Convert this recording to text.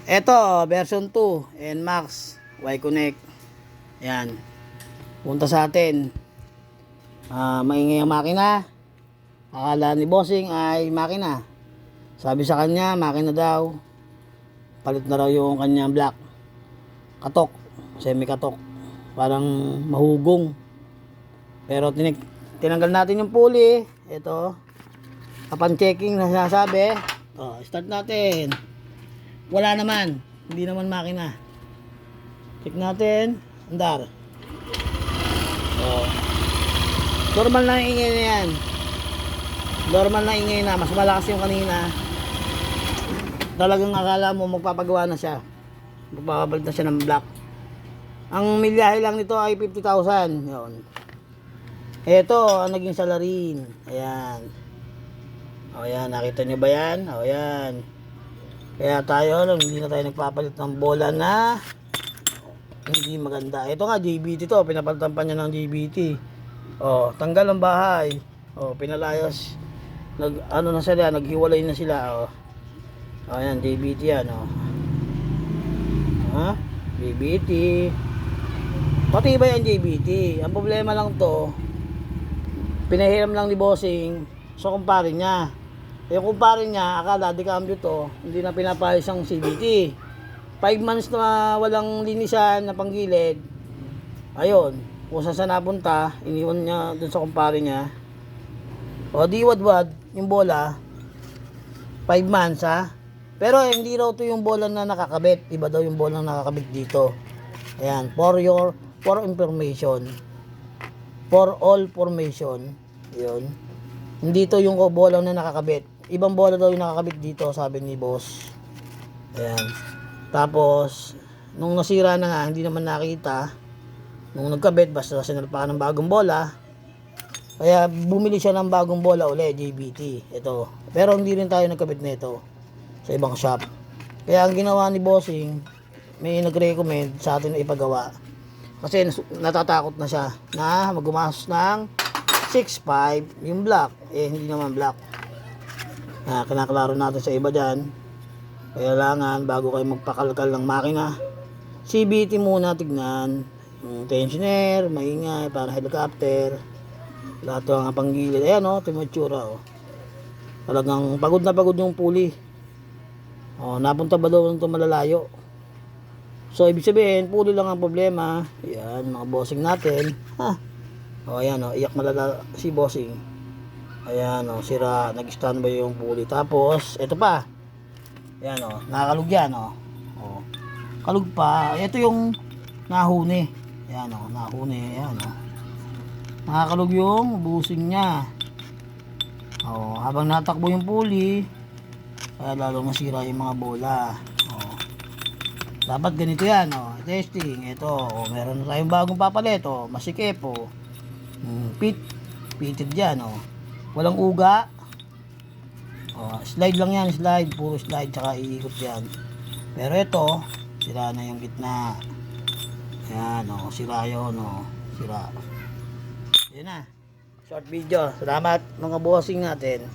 Eto, version 2, NMAX, Y-Connect. Yan. Punta sa atin. Maingay ang makina. Akala ni bossing ay makina. Sabi sa kanya, makina daw. Palit na raw yung kanyang black. Katok. Semi-katok. Parang mahugong. Pero tinanggal natin yung pulley. Ito. Upon checking na sinasabi. Start natin. Wala naman. Hindi naman makina. Check natin. Andar. Normal na ingay na yan. Normal na ingay na. Mas malakas yung kanina. Talagang akala mo magpapagawa na siya. Magpapabalit na siya ng black. Ang milyahe lang nito ay 50,000. Yun. Ito ang naging salarin. Ayan. Ayan. Nakita nyo ba yan? Ayan. Kaya tayo, hindi na tayo nagpapalit ng bola na hindi maganda. Ito nga, JBT to. Pinapalitan pa niya ng JBT. Tanggal ang bahay. Pinalayas. Na sila, naghiwalay na sila. Ayan, JBT yan. JBT. Pati ba yan JBT? Ang problema lang to, pinahiram lang ni bossing sa kumpare niya. Yung kumpare niya, akala di cambio to, hindi na pinapayos ang CVT. 5 months na walang linisan na panggilid. Ayun, kung saan napunta, iniwan niya dun sa kumpare niya. Di wadwad yung bola. 5 months Pero hindi raw to yung bola na nakakabit. Iba daw yung bola na nakakabit dito. Ayan, for information. For all formation. Yun. Hindi to yung bola na nakakabit. Ibang bola daw yung nakakabit dito, sabi ni boss. Ayan. Tapos, nung nasira na nga, hindi naman nakita. Nung nagkabit, basta sinalpakan ng bagong bola. Kaya bumili siya ng bagong bola ulit, JBT. Ito. Pero hindi rin tayo nagkabit nito sa ibang shop. Kaya ang ginawa ni bossing, may nag-recommend sa atin na ipagawa. Kasi natatakot na siya na maggumastos ng 6.5 yung black. Hindi naman black. Kinaklaro natin sa iba dyan. Kailangan bago kayo magpakalkal ng makina, CVT muna tignan. Yung tensioner, maingay, para helicopter. Lahat ng panggilid. Ayan timotsura Talagang pagod na pagod yung pulley. Napunta ba daw ito malalayo? So ibig sabihin, pulley lang ang problema. Ayan, mga bossing natin. Ayan iyak malala si bossing. Ayan sira, nag-standby yung pulley. Tapos, ito pa. Ayan nakakalug yan kalug pa. Ito yung nahuni. Ayan nahuni. Ayan nakakalug yung busing niya. Habang natakbo yung pulley, kaya lalo masira yung mga bola. Dapat ganito yan testing. Ito meron na tayong bagong papalit masikip pitted yan walang uga. Slide lang yan, slide, puro slide, tsaka iikot yan. Pero ito, sira na yung gitna. Ayan sira yun sira. Yun na, short video. Salamat mga bossing natin.